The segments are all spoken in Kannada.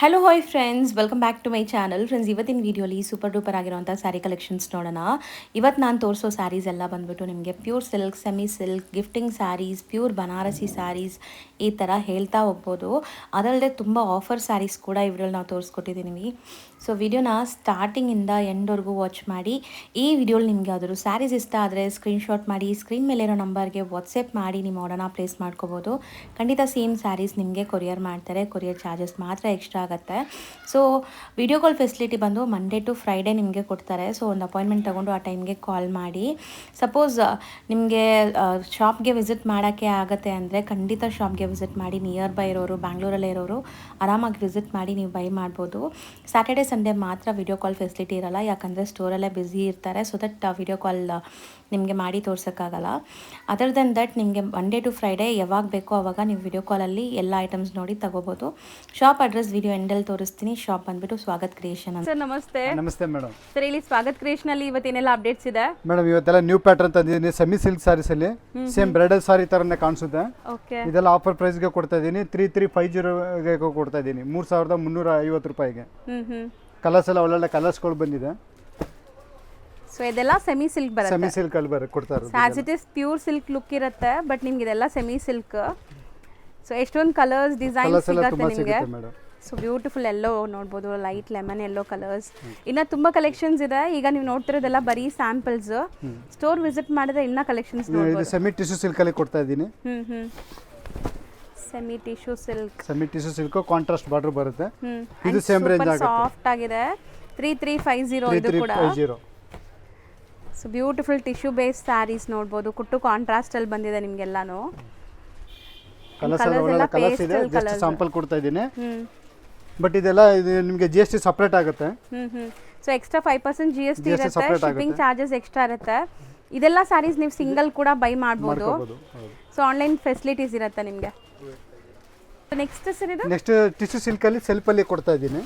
Hello hi friends, welcome back to my channel. Friends, ಇವತ್ತಿನ ವೀಡಿಯೋಲಿ ಸೂಪರ್ ಡೂಪರ್ ಆಗಿರೋಂಥ ಸ್ಯಾರಿ ಕಲೆಕ್ಷನ್ಸ್ ನೋಡೋಣ. ಇವತ್ತು ನಾನು ತೋರಿಸೋ ಸ್ಯಾರೀಸ್ ಎಲ್ಲ ಬಂದ್ಬಿಟ್ಟು ನಿಮಗೆ pure silk, semi silk, gifting sarees, pure Banarasi sarees ಈ ಥರ ಹೇಳ್ತಾ ಹೋಗ್ಬೋದು. ಅದಲ್ಲದೆ ತುಂಬ ಆಫರ್ ಸ್ಯಾರೀಸ್ ಕೂಡ ಇವ್ರಲ್ಲಿ ನಾವು ತೋರಿಸ್ಕೊಟ್ಟಿದ್ದೀವಿ. ಸೊ ವಿಡಿಯೋನ ಸ್ಟಾರ್ಟಿಂಗಿಂದ ಎಂಡ್ವರೆಗೂ ವಾಚ್ ಮಾಡಿ. ಈ ವಿಡಿಯೋಲಿ ನಿಮಗೆ ಯಾವ್ದಾದ್ರು ಸ್ಯಾರೀಸ್ ಇಷ್ಟ ಆದರೆ ಸ್ಕ್ರೀನ್ಶಾಟ್ ಮಾಡಿ ಸ್ಕ್ರೀನ್ ಮೇಲಿರೋ ನಂಬರ್ಗೆ ವಾಟ್ಸಪ್ ಮಾಡಿ ನಿಮ್ಮ ಆರ್ಡರ್ನ ಪ್ಲೇಸ್ ಮಾಡ್ಕೋಬೋದು. ಖಂಡಿತ ಸೇಮ್ ಸ್ಯಾರೀಸ್ ನಿಮಗೆ ಕೊರಿಯರ್ ಮಾಡ್ತಾರೆ. ಕೊರಿಯರ್ ಚಾರ್ಜಸ್ ಮಾತ್ರ ಎಕ್ಸ್ಟ್ರಾ ಆಗುತ್ತೆ. ಸೊ ವಿಡಿಯೋ ಕಾಲ್ ಫೆಸಿಲಿಟಿ ಬಂದು ಮಂಡೇ ಟು ಫ್ರೈಡೇ ನಿಮಗೆ ಕೊಡ್ತಾರೆ. ಸೊ ಒಂದು ಅಪಾಯಿಂಟ್ಮೆಂಟ್ ತೊಗೊಂಡು ಆ ಟೈಮ್ಗೆ ಕಾಲ್ ಮಾಡಿ. ಸಪೋಸ್ ನಿಮಗೆ ಶಾಪ್ಗೆ ವಿಸಿಟ್ ಮಾಡೋಕ್ಕೆ ಆಗುತ್ತೆ ಅಂದರೆ ಖಂಡಿತ ಶಾಪ್ಗೆ ವಿಸಿಟ್ ಮಾಡಿ. ನಿಯರ್ ಬೈ ಇರೋರು, ಬ್ಯಾಂಗ್ಳೂರಲ್ಲೇ ಇರೋರು ಆರಾಮಾಗಿ ವಿಸಿಟ್ ಮಾಡಿ ನೀವು ಬೈ ಮಾಡ್ಬೋದು. ಸ್ಯಾಟರ್ಡೆ ಸಂಡೇ ಮಾತ್ರ ವಿಡಿಯೋ ಕಾಲ್ ಫೆಸಿಲಿಟಿ ಇರಲ್ಲ, ಯಾಕಂದರೆ ಸ್ಟೋರಲ್ಲೇ ಬ್ಯುಸಿ ಇರ್ತಾರೆ. ಸೊ ದಟ್ ವಿಡಿಯೋ ಕಾಲ್ ನಿಮಗೆ ಮಾಡಿ ತೋರ್ಸೋಕ್ಕಾಗಲ್ಲ. ಅದರ್ ದೆನ್ ದಟ್ ನಿಮಗೆ ಮಂಡೇ ಟು ಫ್ರೈಡೇ ಯಾವಾಗ ಬೇಕೋ ಆವಾಗ ನೀವು ವಿಡಿಯೋ ಕಾಲಲ್ಲಿ ಎಲ್ಲ ಐಟಮ್ಸ್ ನೋಡಿ ತಗೋಬೋದು. ಶಾಪ್ ಅಡ್ರೆಸ್ ವಿಡಿಯೋ ಎಂಡಲ್ಲಿ ತೋರಿಸ್ತೀನಿ. ಶಾಪ್ ಬಂದ್ಬಿಟ್ಟು ಸ್ವಾಗತ್ ಕ್ರಿಯೇಷನ್ ಅಂತ. ಸರ್ ನಮಸ್ತೆ. ನಮಸ್ತೆ ಮೇಡಮ್. ಸರ್ ಇಲ್ಲಿ ಸ್ವಾಗತ್ ಕ್ರಿಯೇಷನ್ ಅಲ್ಲಿ ಇವತ್ತೇನೆಲ್ಲ ಅಪ್ಡೇಟ್ಸ್ ಇದೆ ಮೇಡಮ್? ಇವತ್ತೆಲ್ಲ ನ್ಯೂ ಪ್ಯಾಟರ್ನ್ ತಂದಿದ್ದೀನಿ. ಸೆಮಿ ಸಿಲ್ಕ್ ಸಾರೀಸ್ ಅಲ್ಲಿ ಸೇಮ್ ಬ್ರೈಡಲ್ ಸಾರಿ ತರನೇ ಕಾಣಿಸುತ್ತೆ. ಓಕೆ, ಇದೆಲ್ಲ ಆಫರ್ ಪ್ರೈಸ್ ಗೆ ಕೊಡ್ತಾ ಇದ್ದೀನಿ. 3350 ಕೊಡ್ತಾ ಇದ್ದೀನಿ, 3350 ರೂಪಾಯಿಗೆ. ಕಲರ್ಸ್ ಎಲ್ಲ ಒಳ್ಳೊಳ್ಳೆ ಕಲರ್ಸ್ಗಳು ಬಂದಿದೆ. ಸೊ ಇದೆಲ್ಲ ಸೆಮಿ ಸಿಲ್ಕ್ ಬರುತ್ತೆ. ಸೆಮಿ ಸಿಲ್ಕ್ ಅಲ್ಲಿ ಕೊಡ್ತಾ ಇರೋದು. As it is pure silk look ಇರುತ್ತೆ, ಬಟ್ ನಿಮ್ಗೆ ಇದೆಲ್ಲ ಸೆಮಿ ಸಿಲ್ಕ್. ಸೊ ಎಷ್ಟೊಂದು ಕಲರ್ಸ್ ಡಿಸೈನ್ಸ್ ಸಿಗುತ್ತೆ ನಿಮಗೆ. ಮೇಡಮ್ ಸೊ ಬ್ಯೂಟಿಫುಲ್ ಎಲ್ಲೋ ನೋಡ್ಬೋದು, ಲೈಟ್ ಲೆಮನ್ ಎಲ್ಲೋ ಕಲರ್ಸ್. ಇನ್ನು ತುಂಬಾ ಕಲೆಕ್ಷನ್ಸ್ ಇದೆ. ಈಗ ನೀವು ನೋಡ್ತಿರೋದೆಲ್ಲ ಬರೀ ಸ್ಯಾಂಪಲ್ಸ್. ಸ್ಟೋರ್ ವಿಸಿಟ್ ಮಾಡಿದ್ರೆ ಇನ್ನ ಕಲೆಕ್ಷನ್ಸ್ ನೋಡ್ಬೋದು. ಸೆಮಿ ಟಿಶ್ಯೂ ಸಿಲ್ಕ್ ಅಲ್ಲಿ ಕೊಡ್ತಾ ಇದ್ದೀನಿ. Semi tissue silk. Semi tissue silk contrast border ಬರುತ್ತೆ. ಇದು ಸೇಮ್ ರೇಂಜ್ ಆಗುತ್ತೆ. ಸಾಫ್ಟ್ ಆಗಿದೆ. 3350 ಇದು ಕೂಡ. 3350. So beautiful tissue base sarees ನೋಡ್ಬೋದು. ಕುಟ್ಟು ಕಾಂಟ್ರಾಸ್ಟ್ ಅಲ್ಲಿ ಬಂದಿದೆ ನಿಮ್ಗೆಲ್ಲಾನು. ಕಲರ್ಸ್ ಎಲ್ಲ ಒಳ್ಳೆ ಕಲರ್ಸ್ ಇದೆ. ಜಸ್ಟ್ ಸ್ಯಾಂಪಲ್ ಕೊಡ್ತಾ ಇದ್ದೀನಿ. ಬಟ್ ಇದೆಲ್ಲ ಇದು ನಿಮಗೆ GST ಸಪರೇಟ್ ಆಗುತ್ತೆ. ಸೊ ಎಕ್ಸ್ಟ್ರಾ 5% GST ಇರುತ್ತೆ. ಶಿಪ್ಪಿಂಗ್ ಚಾರ್ಜಸ್ ಎಕ್ಸ್ಟ್ರಾ ಇರುತ್ತೆ. ಇದೆಲ್ಲ ಸ್ಯಾರೀಸ್ ನೀವು ಸಿಂಗಲ್ ಕೂಡ ಬೈ ಮಾಡ್ಬೋದು. ಸೊ ಆನ್ಲೈನ್ ಫೆಸಿಲಿಟೀಸ್ ಇರುತ್ತೆ ನಿಮಗೆ. ನೆಕ್ಸ್ಟ್ ಸರ್ ಇದು ನೆಕ್ಸ್ಟ್ ಟಿಶ್ಯೂ ಸಿಲ್ಕ್ ಅಲ್ಲಿ ಸೆಲ್ಫ್ ಅಲ್ಲಿ ಕೊಡ್ತಾ ಇದ್ದೀನಿ.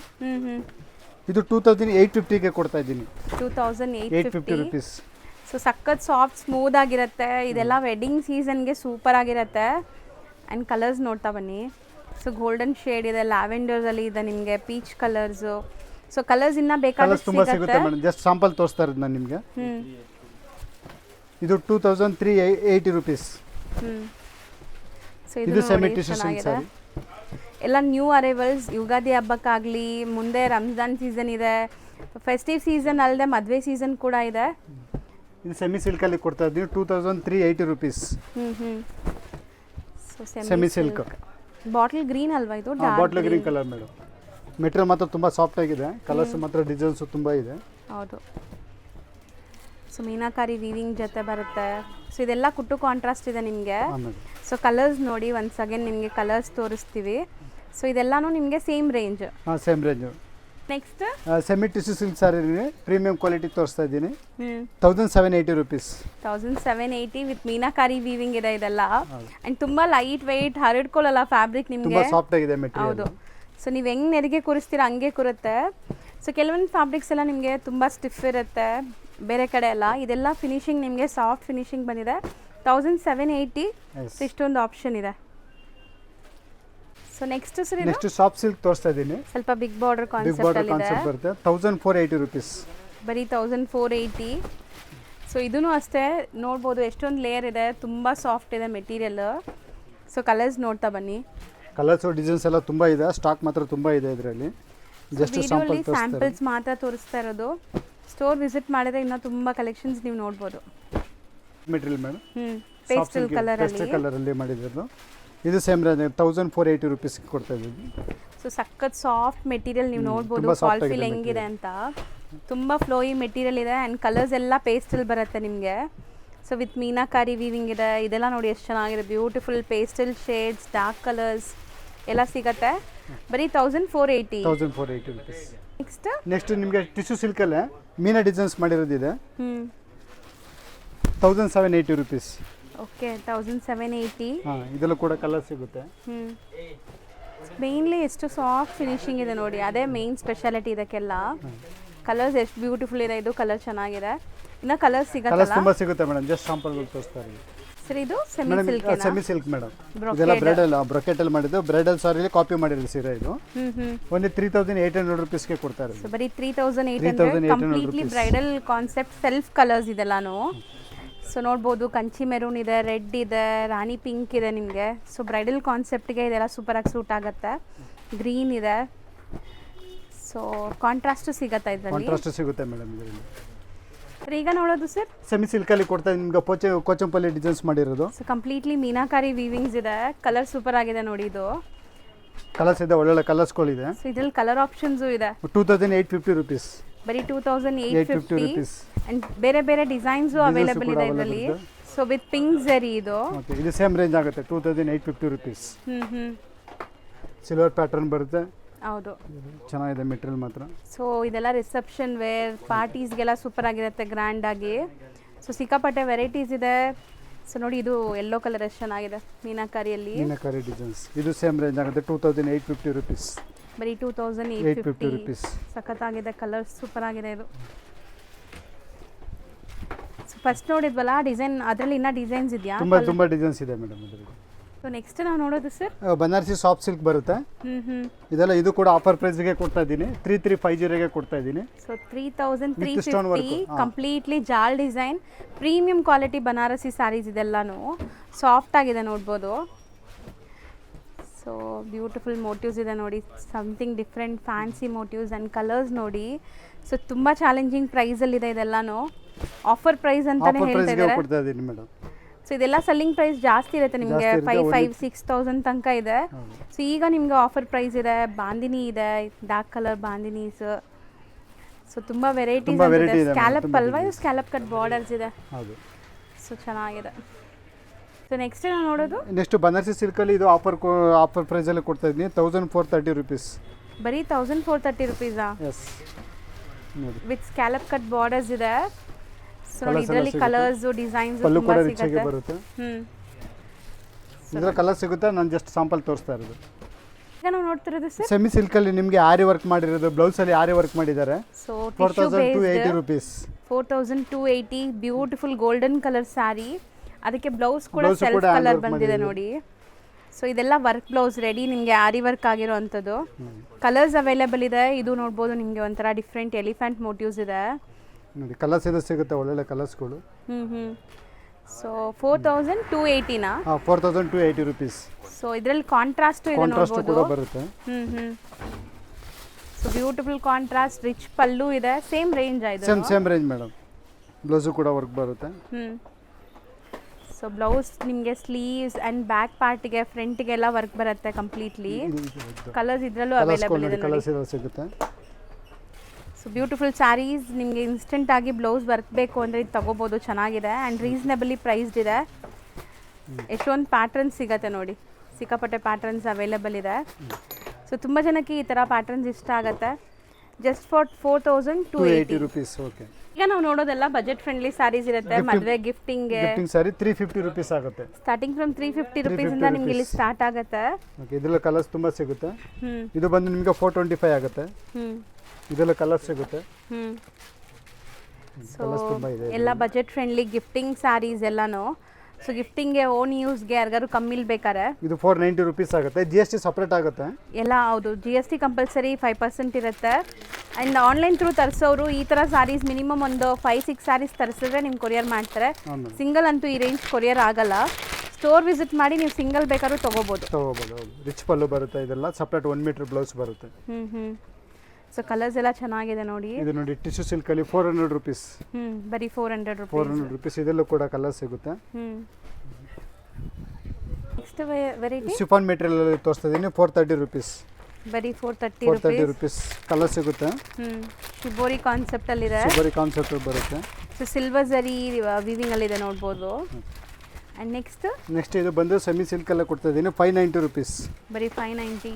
ಇದು 2850 ಗೆ ಕೊಡ್ತಾ ಇದ್ದೀನಿ. 2850 ರೂಪೀಸ್. ಸೊ ಸಖತ್ ಸಾಫ್ಟ್ ಸ್ಮೂತ್ ಆಗಿರುತ್ತೆ. ಇದೆಲ್ಲ ವೆಡ್ಡಿಂಗ್ ಸೀಸನ್ಗೆ ಸೂಪರ್ ಆಗಿರುತ್ತೆ. ಆ್ಯಂಡ್ ಕಲರ್ಸ್ ನೋಡ್ತಾ ಬನ್ನಿ. ಸೊ ಗೋಲ್ಡನ್ ಶೇಡ್ ಇದೆ, ಲ್ಯಾವೆಂಡರ್ಸ್ ಅಲ್ಲಿ ಇದೆ, ನಿಮಗೆ ಪೀಚ್ ಕಲರ್ಸ್. ಸೊ ಕಲರ್ಸ್ ಇನ್ನ ಬೇಕಾದಷ್ಟು ತುಂಬಾ ಸಿಗುತ್ತೆ ಮೇಡಮ್. ಜಸ್ಟ್ ಸ್ಯಾಂಪಲ್ ತೋರಿಸ್ತಾ ಇರೋದು ನಾನು ನಿಮಗೆ. ಇದು 2380 ರೂಪೀಸ್. ಸೊ ಇದು ಸೆಮಿ ಟಿಶ್ಯೂ ಸಿಲ್ಕ್ ಸಾರಿ. ಎಲ್ಲ ನ್ಯೂ ಅರೈವಲ್ಸ್. ಯುಗಾದಿ ಹಬ್ಬಕ್ಕಾಗಲಿ, ಮುಂದೆ ರಂಜಾನ್ ಸೀಸನ್ ಇದೆ, ಫೆಸ್ಟಿವ್ ಸೀಸನ್ ಅಲ್ಲದೆ ಮದುವೆ ಸೀಸನ್ ಕೂಡ ಇದೆ. ಇದು ಸೆಮಿ ಸಿಲ್ಕ್ ಅಲ್ಲಿ ಕೊಡ್ತಾ ಇದ್ದೀನಿ. 2380 rupees. Semi silk bottle green ಅಲ್ವಾ ಇದು? Bottle green colour madam. Material ಮಾತ್ರ ತುಂಬಾ ಸಾಫ್ಟ್ ಆಗಿದೆ. ಕಲರ್ಸ್ ಮಾತ್ರ ಡಿಸೈನ್ಸ್ ತುಂಬಾ ಇದೆ. ಹೌದು. ಸೊ ಮೀನಾಕಾರಿ ವೀವಿಂಗ್ ಜೊತೆ ಬರುತ್ತೆ. ಸೊ ಇದೆಲ್ಲ ಕುಟ್ಟು ಕಾಂಟ್ರಾಸ್ಟ್ ಇದೆ ನಿಮಗೆ. ಸೊ ಕಲರ್ಸ್ ನೋಡಿ, ಒನ್ಸ್ ಅಗೇನ್ ನಿಮಗೆ ಕಲರ್ಸ್ ತೋರಿಸ್ತೀವಿ. ಸೊ ಇದೆಲ್ಲಾನು ನಿಮಗೆ same range. Same range. Next semi tissue silk sari premium quality ತೋರಿಸ್ತಾ ಇದ್ದೀನಿ. 1780 ರೂಪೀಸ್. 1780 ವಿತ್ ಮೀನಾಕಾರಿ ವೀವಿಂಗ್ ಇದೆ ಇದೆಲ್ಲ. ಅಂಡ್ ತುಂಬಾ ಲೈಟ್ ವೆಯ್ಟ್, ಹರಡ್ಕೊಳ್ಳಲ್ಲ ಫ್ಯಾಬ್ರಿಕ್ ನಿಮಗೆ. ತುಂಬಾ ಸಾಫ್ಟ್ ಆಗಿದೆ ಮೆಟೀರಿಯಲ್. ಹೌದು. ಸೊ ನೀವು ಹೆಂಗ್ ನೆರಿಗೆ ಕೂರಿಸ್ತೀರಾ ಹಂಗೆ ಕೂರುತ್ತೆ. ಸೊ ಕೆಲವೊಂದು ಫ್ಯಾಬ್ರಿಕ್ಸ್ ಎಲ್ಲ ನಿಮಗೆ ತುಂಬಾ ಸ್ಟಿಫ್ ಇರುತ್ತೆ ಬೇರೆ ಕಡೆ ಎಲ್ಲ. ಇದೆಲ್ಲ ಫಿನಿಶಿಂಗ್ ನಿಮಗೆ ಸಾಫ್ಟ್ ಫಿನಿಶಿಂಗ್ ಬಂದಿದೆ. 1780. ಇಷ್ಟೊಂದು ಆಪ್ಷನ್ ಇದೆ. ಸೊ ನೆಕ್ಸ್ಟ್ ಸರ್ ಇದು ನೆಕ್ಸ್ಟ್ ಸಾಫ್ಟ್ ಸಿಲ್ಕ್ ತೋರಿಸ್ತಾ ಇದ್ದೀನಿ. ಸ್ವಲ್ಪ big border big concept border ಅಲ್ಲಿ ಇದೆ. ಕಾನ್ಸೆಪ್ಟ್ ಬರುತ್ತೆ. 1480 ರೂಪೀಸ್. ಬರೀ 1480. ಸೊ ಇದೂ ಅಷ್ಟೇ ನೋಡ್ಬೋದು, ಎಷ್ಟೊಂದು ಲೇಯರ್ ಇದೆ, ತುಂಬ ಸಾಫ್ಟ್ ಇದೆ ಮೆಟೀರಿಯಲ್. ಸೊ ಕಲರ್ಸ್ ನೋಡ್ತಾ ಬನ್ನಿ. ಕಲರ್ಸ್ ಡಿಸೈನ್ಸ್ ಎಲ್ಲ ತುಂಬ ಇದೆ. ಸ್ಟಾಕ್ ಮಾತ್ರ ತುಂಬ ಇದೆ ಇದರಲ್ಲಿ. ಜಸ್ಟ್ ಸ್ಯಾಂಪಲ್ಸ್ ಮಾತ್ರ ತೋರಿಸ್ತಾ ಇರೋದು. ಸ್ಟೋರ್ ವಿಸಿಟ್ ಮಾಡಿದ್ರೆ ಇನ್ನೂ ತುಂಬ ಕಲೆಕ್ಷನ್ಸ್ ನೀವು ನೋಡ್ಬೋದು. Material madam. ಪೇಸ್ಟಲ್ ಕಲರ್ ಅಲ್ಲಿ ಮಾಡಿರೋದು. ಇದು ಸೇಮ್ ರೇಂಜ್ 1480 ರೂಪೀಸ್ ಕೊಡ್ತಾ ಇದ್ದೀವಿ. ಸೊ ಸಖತ್ ಸಾಫ್ಟ್ ಮೆಟೀರಿಯಲ್ ನೀವು ನೋಡ್ಬೋದು. ಫಾಲ್ ಫಿಲ್ ಹೆಂಗಿದೆ ಅಂತ. ತುಂಬ ಫ್ಲೋಯಿ ಮೆಟೀರಿಯಲ್ ಇದೆ. ಆ್ಯಂಡ್ ಕಲರ್ಸ್ ಎಲ್ಲ ಪೇಸ್ಟಲ್ ಬರುತ್ತೆ ನಿಮಗೆ. ಸೊ ವಿತ್ ಮೀನಾಕಾರಿ ವೀವಿಂಗ್ ಇದೆ. ಇದೆಲ್ಲ ನೋಡಿ ಎಷ್ಟು ಚೆನ್ನಾಗಿದೆ. Beautiful pastel shades, dark colours ಎಲ್ಲ ಸಿಗುತ್ತೆ. ಬರೀ 1480 ರೂಪೀಸ್. ನೆಕ್ಸ್ಟ್ ನಿಮಗೆ ಟಿಶ್ಯೂ ಸಿಲ್ಕಲ್ಲೇ ಮೀನಾ ಡಿಸೈನ್ಸ್ ಮಾಡಿರೋದಿದೆ. 1780 ರೂಪೀಸ್. ಓಕೆ, 1780. ಇದೆಲ್ಲ ಕೂಡ ಕಲರ್ ಸಿಗುತ್ತೆ. ಮೇನ್ಲಿ ಎಷ್ಟು ಸಾಫ್ಟ್ ಫಿನಿಶಿಂಗ್ ಇದೆ ನೋಡಿ, ಅದೇ ಮೇನ್ ಸ್ಪೆಷಾಲಿಟಿ ಇದಕ್ಕೆಲ್ಲ. ಕಲರ್ಸ್ ಎಷ್ಟು ಬ್ಯೂಟಿಫುಲ್ ಇದೆ. ಇದು ಕಲರ್ ಚೆನ್ನಾಗಿದೆ. ಇನ್ನು ಕಲರ್ಸ್ ಸಿಗುತ್ತೆ. ತುಂಬಾ ಸಿಗುತ್ತೆ ಮೇಡಮ್. ಜಸ್ಟ್ ಸ್ಯಾಂಪಲ್ ತೋರಿಸ್ತಾ ಇದ್ದೀನಿ. ಸರ್ ಇದು semi madam silk semi silk madam ಇದೆಲ್ಲ ಬ್ರೈಡಲ್ ಬ್ರೊಕೆಟಲ್ಲಿ ಮಾಡಿದ್ದು ಬ್ರೈಡಲ್ ಸಾರಿಲಿ ಕಾಪಿ ಮಾಡಿರೋ ಸೀರೆ ಇದು ಓನ್ಲಿ 3800 ರುಪೀಸ್ಗೆ ಕೊಡ್ತಾ ಇರೋದು. ಸೊ ಬರೀ 3800 completely bridal concept self colours ಇದೆಲ್ಲಾನು. ಸೊ ನೋಡ್ಬೋದು ಕಂಚಿ ಮೆರೂನ್ ಇದೆ, ರೆಡ್ ಇದೆ, ರಾಣಿ ಪಿಂಕ್ ಇದೆ ನಿಮಗೆ. ಸೊ ಬ್ರೈಡಲ್ ಕಾನ್ಸೆಪ್ಟ್ಗೆ ಇದೆಲ್ಲ ಸೂಪರಾಗಿ ಸೂಟ್ ಆಗುತ್ತೆ. ಗ್ರೀನ್ ಇದೆ. ಸೊ ಕಾಂಟ್ರಾಸ್ಟ್ ಸಿಗತ್ತಾ ಇದರಲ್ಲಿ? ಕಾಂಟ್ರಾಸ್ಟ್ ಸಿಗುತ್ತೆ ಮೇಡಮ್ ಇದರಲ್ಲಿ. ಈಗ ನೋಡೋದು ಸರ್ ಸೆಮಿ ಸಿಲ್ಕಲ್ಲಿ ಕೊಡ್ತಾ ನಿಮ್ಗೆ ಕೋಚಂಪಲ್ಲಿ ಡಿಸೈನ್ಸ್ ಮಾಡಿರೋದು. ಸೊ ಕಂಪ್ಲೀಟ್ಲಿ ಮೀನಾಕಾರಿ ವೀವಿಂಗ್ಸ್ ಇದೆ. ಕಲರ್ ಸೂಪರ್ ಆಗಿದೆ ನೋಡಿ. ಇದು ಕಲರ್ಸ್ ಇದೆ, ಒಳ್ಳೊಳ್ಳೆ ಕಲರ್ಸ್ಗಳಿದೆ. ಸೊ ಇದ್ರಲ್ಲಿ ಕಲರ್ ಆಪ್ಷನ್ಸು ಇದೆ. 2850 ರುಪೀಸ್. ಬರೀ 2850 rupees. ಅಂಡ್ ಬೇರೆ ಬೇರೆ ಡಿಸೈನ್ಸು ಅವೈಲೇಬಲ್ ಇದೆ ಇದರಲ್ಲಿ. ಸೊ ವಿತ್ ಪಿಂಕ್ ಝರಿ ಇದು. ಓಕೆ, ಇದು ಸೇಮ್ ರೇಂಜ್ ಆಗುತ್ತೆ 2850 ರುಪೀಸ್. ಸಿಲ್ವರ್ ಪ್ಯಾಟರ್ನ್ ಬರುತ್ತೆ. ಹೌದು, ಚೆನ್ನಾಗಿದೆ ಮೆಟೀರಿಯಲ್ ಮಾತ್ರ. ಸೊ ಇದೆಲ್ಲ ರಿಸೆಪ್ಷನ್ ವೇರ್ ಪಾರ್ಟೀಸ್ಗೆಲ್ಲ ಸೂಪರ್ ಆಗಿರುತ್ತೆ ಗ್ರ್ಯಾಂಡ್ ಆಗಿ. ಸೊ ಸಿಕ್ಕಾಪಟ್ಟೆ ವೆರೈಟೀಸ್ ಇದೆ. ಸೊ ನೋಡಿ ಇದು ಯೆಲ್ಲೋ ಕಲರ್ ಎಷ್ಟು ಚೆನ್ನಾಗಿದೆ ಮೀನಾಕಾರಿಯಲ್ಲಿ. ಮೀನಾಕಾರಿ ಡಿಸೈನ್ಸ್ ಇದು ಸೇಮ್ ರೇಂಜ್ ಆಗುತ್ತೆ 2850 ರುಪೀಸ್. ಬರೀ 2850 ರುಪೀಸ್. ಸಖತ್ತಾಗಿದೆ, ಕಲರ್ ಸೂಪರ್ ಆಗಿದೆ ಇದು. ಸೊ ಫಸ್ಟ್ ನೋಡಿದ್ವಲ್ಲ ಡಿಸೈನ್, ಅದರಲ್ಲಿ ಇನ್ನೂ ಡಿಸೈನ್ಸ್ ಇದೆಯಾ? ತುಂಬಾ ಡಿಸೈನ್ಸ್ ಇದೆ ಮೇಡಮ್ ಇದರಲ್ಲಿ. ಸೊ ನೆಕ್ಸ್ಟ್ ನಾವು ನೋಡೋದು ಸರ್ ಬನಾರಸಿ ಸಾಫ್ಟ್ ಸಿಲ್ಕ್ ಬರುತ್ತೆ. ಇದೆಲ್ಲ ಇದು ಕೂಡ ಆಫರ್ ಪ್ರೈಸ್ಗೆ ಕೊಡ್ತಾ ಇದ್ದೀನಿ, 3350ಗೆ ಕೊಡ್ತಾ ಇದ್ದೀನಿ. ಸೊ 3350 ಕಂಪ್ಲೀಟ್ಲಿ ಜಾಲ್ design premium quality Banarasi saris ಇದೆಲ್ಲಾನು ಸಾಫ್ಟ್ ಆಗಿದೆ ನೋಡ್ಬೋದು. ಸೊ ಬ್ಯೂಟಿಫುಲ್ ಮೋಟಿವ್ಸ್ ಇದೆ ನೋಡಿ, something different fancy motifs and colours ನೋಡಿ. ಸೊ ತುಂಬ ಚಾಲೆಂಜಿಂಗ್ ಪ್ರೈಸಲ್ಲಿದೆ ಇದೆಲ್ಲಾನು. ಆಫರ್ ಪ್ರೈಸ್ ಅಂತಲೇ ಹೇಳ್ತಾ ಇದ್ದಾರೆ. ಕೊಡ್ತಾ ಇದ್ದೀನಿ ಮೇಡಮ್. ಸೊ ಇದೆಲ್ಲ ಸೆಲ್ಲಿಂಗ್ ಪ್ರೈಸ್ ಜಾಸ್ತಿ ಇರುತ್ತೆ ನಿಮಗೆ, 5,000-6,000 ತನಕ ಇದೆ. ಸೊ ಈಗ ನಿಮಗೆ ಆಫರ್ ಪ್ರೈಸ್ ಇದೆ. ಬಾಂದಿನಿ ಇದೆ, ಡಾರ್ಕ್ ಕಲರ್ ಬಾಂದಿನೀಸ್. ಸೊ ತುಂಬ ವೆರೈಟೀಸ್ ಇದೆ. ಸ್ಕ್ಯಾಲಪ್ ಅಲ್ವಾ ಇದು? ಸ್ಕ್ಯಾಲಪ್ ಕಟ್ ಬಾರ್ಡರ್ಸ್ ಇದೆ. ಸೊ ಚೆನ್ನಾಗಿದೆ. ಸೊ ನೆಕ್ಸ್ಟ್ ನಾವು ನೋಡೋದು ನೆಕ್ಸ್ಟ್ ಬನಾರಸಿ ಸಿಲ್ಕಲ್ಲಿ ಇದು ಆಫರ್ ಪ್ರೈಸಲ್ಲಿ ಕೊಡ್ತಾ ಇದ್ದೀನಿ 1430 ರುಪೀಸ್. ಬರೀ 1430 ರುಪೀಸಾ? S, with scallop cut borders ಇದೆ. ಸೊ ನೋಡಿ ಇದರಲ್ಲಿ ಕಲರ್ಸ್ ಡಿಸೈನ್ಸ್ ಪಲ್ಲು ತುಂಬಾ ಕೂಡ ಸಿಗುತ್ತೆ. ಬರುತ್ತೆ. ಇದರ ಕಲರ್ ಸಿಗುತ್ತೆ, ನಾನು ಜಸ್ಟ್ ಸ್ಯಾಂಪಲ್ ತೋರಿಸ್ತಾ ಇರೋದು. ಈಗ ನಾವು ನೋಡ್ತಿರೋದು ಸರ್ ಸೆಮಿ ಸಿಲ್ಕಲ್ಲಿ ನಿಮಗೆ ಆರಿ ವರ್ಕ್ ಮಾಡಿರೋದು, ಬ್ಲೌಸ್ ಅಲ್ಲಿ ಆರಿ ವರ್ಕ್ ಮಾಡಿದ್ದಾರೆ. So 4280 rupees. 4280 beautiful golden colour sari. ಅದಕ್ಕೆ ಬ್ಲೌಸ್ ಕೂಡ ಸೆಲ್ಫ್ ಕಲರ್ ಬಂದಿದೆ ನೋಡಿ. ಸೊ ಇದೆಲ್ಲ ವರ್ಕ್ ಬ್ಲೌಸ್ ರೆಡಿ ನಿಮಗೆ ಆರಿ ವರ್ಕ್ ಆಗಿರೋ ಅಂಥದ್ದು. ಕಲರ್ಸ್ ಅವೈಲೇಬಲ್ ಇದೆ. ಇದು ನೋಡ್ಬೋದು ನಿಮಗೆ ಒಂಥರ ಡಿಫ್ರೆಂಟ್ ಎಲಿಫೆಂಟ್ ಮೋಟಿವ್ಸ್ ಇದೆ ನೋಡಿ. ಕಲರ್ಸ್ ಇದು ಸಿಗುತ್ತೆ, ಒಳ್ಳೊಳ್ಳೆ ಕಲರ್ಸ್ಗಳು. ಸೊ 4280ನಾ? 4280 ರುಪೀಸ್. ಸೊ ಇದರಲ್ಲಿ ಕಾಂಟ್ರಾಸ್ಟ್ ಇದೆ ನೋಡ್ಬೋದು. ಬರುತ್ತೆ. ಸೊ ಬ್ಯೂಟಿಫುಲ್ ಕಾಂಟ್ರಾಸ್ಟ್ ರಿಚ್ ಪಲ್ಲು ಇದೆ. ಸೇಮ್ ರೇಂಜ್ ಇದೆ. Same range madam. ಬ್ಲೌಸು ಕೂಡ ವರ್ಕ್ ಬರುತ್ತೆ. ಸೊ ಬ್ಲೌಸ್ ನಿಮಗೆ ಸ್ಲೀವ್ಸ್ ಆ್ಯಂಡ್ ಬ್ಯಾಕ್ ಪಾರ್ಟಿಗೆ ಫ್ರಂಟಿಗೆಲ್ಲ ವರ್ಕ್ ಬರುತ್ತೆ ಕಂಪ್ಲೀಟ್ಲಿ. ಕಲರ್ಸ್ ಇದರಲ್ಲೂ ಅವೈಲೇಬಲ್ ಇದೆ. ಕಲರ್ಸ್ ಸಿಗುತ್ತೆ. ಸೊ ಬ್ಯೂಟಿಫುಲ್ ಸ್ಯಾರೀಸ್ ನಿಮಗೆ ಇನ್ಸ್ಟೆಂಟ್ ಆಗಿ ಬ್ಲೌಸ್ ವರ್ಕ್ ಬೇಕು ಅಂದರೆ ಇದು ತೊಗೋಬೋದು. ಚೆನ್ನಾಗಿದೆ ಆ್ಯಂಡ್ ರೀಸನೇಬಲಿ ಪ್ರೈಸ್ಡ್ ಇದೆ. ಎಷ್ಟೊಂದು ಪ್ಯಾಟ್ರನ್ಸ್ ಸಿಗುತ್ತೆ ನೋಡಿ, ಸಿಕ್ಕಾಪಟ್ಟೆ ಪ್ಯಾಟ್ರನ್ಸ್ ಅವೈಲೇಬಲ್ ಇದೆ. ಸೊ ತುಂಬ ಜನಕ್ಕೆ ಈ ಥರ ಪ್ಯಾಟ್ರನ್ಸ್ ಇಷ್ಟ ಆಗುತ್ತೆ. Just for 4280 rupees. ಓಕೆ, ಈಗ ನಾವು ನೋಡೋದೆಲ್ಲ ಬಜೆಟ್ ಫ್ರೆಂಡ್ಲಿ ಸ್ಯಾರೀಸ್ ಇರುತ್ತೆ. ಮದುವೆ ಗಿಫ್ಟಿಂಗ್ ಸ್ಯಾರಿ 350 ರುಪೀಸ್ ಆಗುತ್ತೆ. ಸ್ಟಾರ್ಟಿಂಗ್ ಫ್ರಮ್ 350 ರುಪೀಸ್ ಇಂದ ನಿಮಗೆ ಇಲ್ಲಿ ಸ್ಟಾರ್ಟ್ ಆಗುತ್ತೆ. ಓಕೆ, ಇದೆಲ್ಲ ಕಲರ್ಸ್ ತುಂಬಾ ಸಿಗುತ್ತೆ. ಇದು ಬಂದು ನಿಮಗೆ 425 ಆಗುತ್ತೆ. ಇದೆಲ್ಲ ಕಲರ್ ಸಿಗುತ್ತೆ. ಸೊ ಎಲ್ಲ ಬಜೆಟ್ ಫ್ರೆಂಡ್ಲಿ ಗಿಫ್ಟಿಂಗ್ ಸ್ಯಾರೀಸ್ ಎಲ್ಲಾನು. ಸೊ ಗಿಫ್ಟಿಂಗ್ಗೆ ಓನ್ ಯೂಸ್ಗೆ ಯಾರಿಗಾರು ಕಮ್ಮಿಲ್ ಬೇಕಾರೆ ಇದು 490 ರುಪೀಸ್ ಆಗುತ್ತೆ. GST ಸಪ್ರೇಟ್ ಆಗುತ್ತೆ ಎಲ್ಲ. ಹೌದು, GST ಕಂಪಲ್ಸರಿ 5% ಇರುತ್ತೆ. ಆ್ಯಂಡ್ ಆನ್ಲೈನ್ ಥ್ರೂ ತರಿಸೋರು ಈ ಥರ ಸ್ಯಾರೀಸ್ ಮಿನಿಮಮ್ ಒಂದು 5-6 ಸ್ಯಾರೀಸ್ ತರಿಸಿದ್ರೆ ನಿಮ್ಗೆ ಕೊರಿಯರ್ ಮಾಡ್ತಾರೆ. ಸಿಂಗಲ್ ಅಂತೂ ಈ ರೇಂಜ್ ಕೊರಿಯರ್ ಆಗಲ್ಲ. ಸ್ಟೋರ್ ವಿಸಿಟ್ ಮಾಡಿ ನೀವು ಸಿಂಗಲ್ ಬೇಕಾದ್ರೂ ತೊಗೋಬೋದು. ರಿಚ್ ಪಲ್ಲು ಬರುತ್ತೆ. ಇದೆಲ್ಲ ಸಪ್ರೇಟ್ 1 ಮೀಟರ್ ಬ್ಲೌಸ್ ಬರುತ್ತೆ. ಸೊ ಕಲರ್ಸ್ ಎಲ್ಲ ಚೆನ್ನಾಗಿದೆ ನೋಡಿ. ಇದು ನೋಡಿ ಟಿಶ್ಯೂ ಸಿಲ್ಕ್ ಅಲ್ಲಿ 400 ರುಪೀಸ್. ಬರೀ 400 ರುಪೀಸ್. ಇದೆಲ್ಲೂ ಕೂಡ ಕಲರ್ ಸಿಗುತ್ತೆ. ನೆಕ್ಸ್ಟ್ ವೆರೈಟಿ ಶಿಫಾನ್ ಮೆಟೀರಿಯಲ್ ಅಲ್ಲಿ ತೋರಿಸ್ತಾ ಇದೀನಿ 430 ರುಪೀಸ್. ಬರೀ 430 ರುಪೀಸ್. ಕಲರ್ ಸಿಗುತ್ತೆ. ಶಿಬೋರಿ ಕಾನ್ಸೆಪ್ಟ್ ಅಲ್ಲಿ ಇದೆ. ಶಿಬೋರಿ ಕಾನ್ಸೆಪ್ಟ್ ಬರುತ್ತೆ. ಸೊ ಸಿಲ್ವರ್ ಜರಿ ವಿವಿಂಗ್ ಅಲ್ಲಿ ಇದೆ ನೋಡಬಹುದು. ಅಂಡ್ ನೆಕ್ಸ್ಟ್ ಇದು ಬಂದು ಸೆಮಿ ಸಿಲ್ಕ್ ಎಲ್ಲ ಕೊಡ್ತಾ ಇದೀನಿ 590 ರುಪೀಸ್. ಬರೀ 590.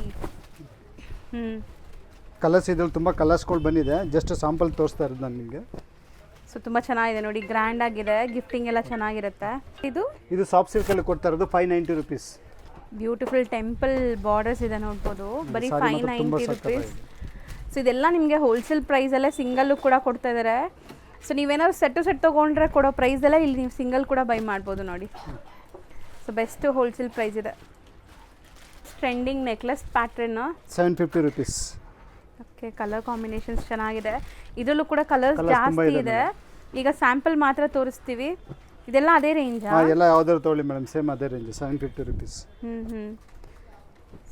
ಕಲರ್ಸ್ ಇದ್ರಲ್ಲಿ ತುಂಬ ಕಲರ್ಸ್ಗಳು ಬಂದಿದೆ. ಜಸ್ಟ್ ಸ್ಯಾಂಪಲ್ ತೋರಿಸ್ತಾ ಇರೋದು ನಾನು ನಿಮಗೆ. ಸೊ ತುಂಬ ಚೆನ್ನಾಗಿದೆ ನೋಡಿ, ಗ್ರ್ಯಾಂಡ್ ಆಗಿದೆ. ಗಿಫ್ಟಿಂಗ್ ಎಲ್ಲ ಚೆನ್ನಾಗಿರುತ್ತೆ. ಇದು ಸಾಫ್ಟ್ ಸಿಲ್ಕ್ ಅಲ್ಲಿ ಕೊಡ್ತಾ ಇರೋದು 590 ರುಪೀಸ್. ಬ್ಯೂಟಿಫುಲ್ ಟೆಂಪಲ್ ಬಾರ್ಡರ್ಸ್ ಇದೆ ನೋಡ್ಬೋದು. ಬರೀ 590 ರುಪೀಸ್. ಸೊ ಇದೆಲ್ಲ ನಿಮಗೆ ಹೋಲ್ಸೇಲ್ ಪ್ರೈಸಲ್ಲೇ ಸಿಂಗಲ್ಲು ಕೂಡ ಕೊಡ್ತಾ ಇದ್ದಾರೆ. ಸೊ ನೀವೇನಾದ್ರು ಸೆಟ್ ತೊಗೊಂಡ್ರೆ ಕೊಡೋ ಪ್ರೈಸೆಲ್ಲ ಇಲ್ಲಿ ನೀವು ಸಿಂಗಲ್ ಕೂಡ ಬೈ ಮಾಡ್ಬೋದು ನೋಡಿ. ಸೊ ಬೆಸ್ಟ್ ಹೋಲ್ಸೇಲ್ ಪ್ರೈಸ್ ಇದೆ. Trending necklace pattern 750 rupees. Okay, colour combinations ಚೆನ್ನಾಗಿದೆ. ಇದರಲ್ಲೂ ಕೂಡ ಕಲರ್ಸ್ Colours ತುಂಬಾ ಜಾಸ್ತಿ ಇದೆ ಇದೆ. ಈಗ ಸ್ಯಾಂಪಲ್ ಮಾತ್ರ ತೋರಿಸ್ತೀವಿ. ಇದೆಲ್ಲ ಅದೇ ರೇಂಜಾ? ಎಲ್ಲ ಯಾವ್ದಾದ್ರು ತೊಗೊಳ್ಳಿ ಮೇಡಮ್, ಸೇಮ್ ಅದೇ ರೇಂಜ್ 750 rupees.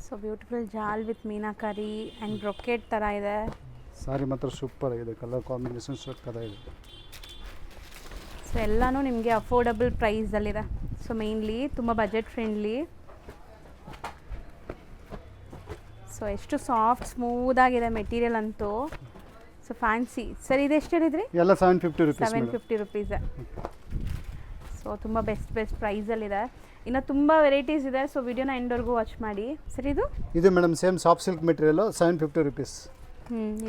ಸೊ ಬ್ಯೂಟಿಫುಲ್ ಜಾಲ್ ವಿತ್ ಮೀನಾಕರಿ ಆ್ಯಂಡ್ ಬ್ರೊಕೆಟ್ ಥರ ಇದೆ. ಸಾರಿ ಮಾತ್ರ ಸೂಪರ್ ಆಗಿದೆ, ಕಲರ್ ಕಾಂಬಿನೇಷನ್ ಸಕ್ಕತ್ತಾಗಿದೆ ಇದೆ. ಸೊ ಎಲ್ಲನೂ ನಿಮಗೆ ಅಫೋರ್ಡಬಲ್ ಪ್ರೈಸಲ್ಲಿದೆ. ಸೊ ಮೇನ್ಲಿ ತುಂಬ ಬಜೆಟ್ ಫ್ರೆಂಡ್ಲಿ. ಸೊ ಎಷ್ಟು ಸಾಫ್ಟ್ ಸ್ಮೂದಾಗಿದೆ ಮೆಟೀರಿಯಲ್ ಅಂತೂ. So fancy. ಸರ್ ಇದು ಎಷ್ಟು ಹೇಳಿದ್ರಿ? ಎಲ್ಲ 750 rupees. 750 ರುಪೀಸ್. ಸೊ ತುಂಬ ಬೆಸ್ಟ್ ಪ್ರೈಸಲ್ಲಿದೆ. ಇನ್ನು ತುಂಬ ವೆರೈಟೀಸ್ ಇದೆ. ಸೊ ವಿಡಿಯೋನ ಎಂಡ್ವರೆಗೂ ವಾಚ್ ಮಾಡಿ. ಸರ್ ಇದು madam same soft silk material 750 rupees.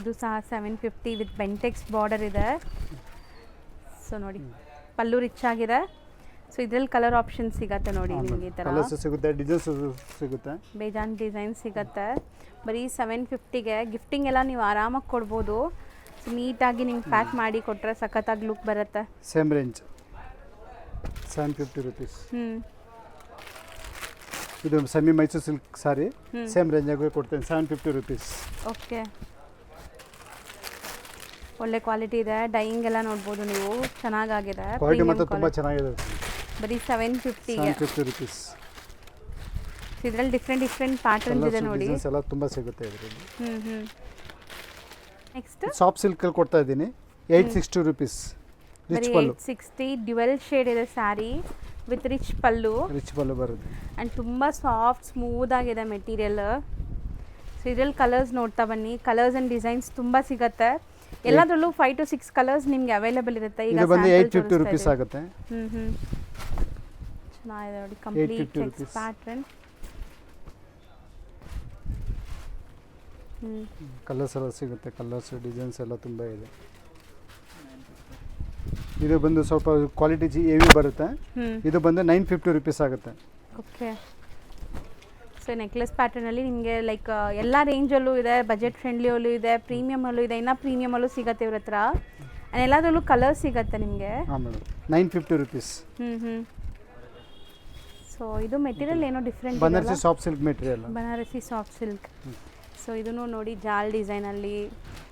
ಇದು ಸಹ 750 ವಿತ್ ಬೆಂಟೆಕ್ಸ್ ಬಾರ್ಡರ್ ಇದೆ. ಸೊ ನೋಡಿ ಪಲ್ಲು ರಿಚ್ ಆಗಿದೆ. ಸೊ ಇದರಲ್ಲಿ ಕಲರ್ ಆಪ್ಷನ್ ಸಿಗತ್ತೆ ನೋಡಿ ನಿಮಗೆ. ಈ ಥರ ಕಲರ್ಸ್ ಸಿಗುತ್ತೆ, ಡಿಸೈನ್ಸ್ ಸಿಗುತ್ತೆ, ಬೇಜಾನ್ ಡಿಸೈನ್ ಸಿಗುತ್ತೆ. ಬರೀ 750ಗೆ ಗಿಫ್ಟಿಂಗ್ ಎಲ್ಲ ನೀವು ಆರಾಮಾಗಿ ಕೊಡ್ಬೋದು. ಸೊ ನೀಟಾಗಿ ನಿಮ್ಗೆ ಪ್ಯಾಕ್ ಮಾಡಿ ಕೊಟ್ಟರೆ ಸಖತ್ತಾಗಿ ಲುಕ್ ಬರುತ್ತೆ. Same range 750 rupees. ಇದು ಸೆಮಿ ಮೈಸೂರು ಸಿಲ್ಕ್ ಸಾರಿ ಸೇಮ್ ರೇಂಜಾಗಿ ಕೊಡ್ತೇನೆ 750 rupees. ಓಕೆ, ಒಳ್ಳೆ ಕ್ವಾಲಿಟಿ ಇದೆ. ಡೈಯಿಂಗ್ ಎಲ್ಲ ನೋಡ್ಬೋದು ನೀವು, ಚೆನ್ನಾಗಾಗಿದೆ. ಕ್ವಾಲಿಟಿ ಮಾತ್ರ ತುಂಬ ಚೆನ್ನಾಗಿದೆ. ಬರೀ 750ಗೆ 750 rupees. ಇದರಲ್ಲಿ ಡಿಫ್ರೆಂಟ್ ಪ್ಯಾಟರ್ನ್ಸ್ ಇದೆ ನೋಡಿ. ಡಿಸೈನ್ಸ್ ಎಲ್ಲ ತುಂಬ ಸಿಗುತ್ತೆ ಇದರಲ್ಲಿ. ನೆಕ್ಸ್ಟ್ ಸಾಫ್ಟ್ ಸಿಲ್ಕ್ ಅಲ್ಲಿ ಕೊಡ್ತಾ ಇದ್ದೀನಿ 860 rupees. Rich pallu 860 dual shade ಇದೆ sari with rich pallu. Rich pallu ಬರುತ್ತೆ ಆ್ಯಂಡ್ ತುಂಬ ಸಾಫ್ಟ್ ಸ್ಮೂದ್ ಆಗಿದೆ ಮೆಟೀರಿಯಲ್. ಸೊ ಇದರಲ್ಲಿ ಕಲರ್ಸ್ ನೋಡ್ತಾ ಬನ್ನಿ. ಕಲರ್ಸ್ ಆ್ಯಂಡ್ ಡಿಸೈನ್ಸ್ ತುಂಬ ಸಿಗುತ್ತೆ. ಎಲ್ಲದರಲ್ಲೂ 5 to 6 ಕಲರ್ಸ್ ನಿಮ್ಗೆ ಅವೈಲೇಬಲ್ ಇರುತ್ತೆ. ಈಗ ಬಂದು 850 rupees ಆಗುತ್ತೆ. ಚೆನ್ನಾಗಿದೆ ನೋಡಿ, ಕಂಪ್ಲೀಟ್ ಚೆಕ್ಸ್ ಪ್ಯಾಟರ್ನ್. ಕಲರ್ಸ್ ಎಲ್ಲ ಸಿಗುತ್ತೆ, ಕಲರ್ಸ್ ಡಿಸೈನ್ಸ್ ಎಲ್ಲ ತುಂಬ ಇದೆ. ಇದು ಬಂದು ಸ್ವಲ್ಪ ಕ್ವಾಲಿಟಿ ಹೆವಿ ಬರುತ್ತೆ. ಇದು ಬಂದು 950 rupees ಆಗುತ್ತೆ. ಓಕೆ, ಸೊ ನೆಕ್ಲೆಸ್ ಪ್ಯಾಟರ್ನಲ್ಲಿ ನಿಮಗೆ ಲೈಕ್ ಎಲ್ಲ ರೇಂಜಲ್ಲೂ ಇದೆ, ಬಜೆಟ್ ಫ್ರೆಂಡ್ಲಿಯಲ್ಲೂ ಇದೆ, ಪ್ರೀಮಿಯಮಲ್ಲೂ ಇದೆ, ಇನ್ನು ಪ್ರೀಮಿಯಮಲ್ಲೂ ಸಿಗುತ್ತೆ ಇವ್ರ ಹತ್ರ. ಆ್ಯಂಡ್ ಎಲ್ಲದರಲ್ಲೂ ಕಲರ್ ಸಿಗುತ್ತೆ ನಿಮಗೆ. ಹಾಂ ಮೇಡಮ್ 950 rupees. ಸೊ ಇದು ಮೆಟೀರಿಯಲ್ ಏನೋ different, Banarasi soft silk material. Banarasi soft silk. So ಇದನ್ನು ನೋಡಿ ಜಾಲ್ ಡಿಸೈನಲ್ಲಿ.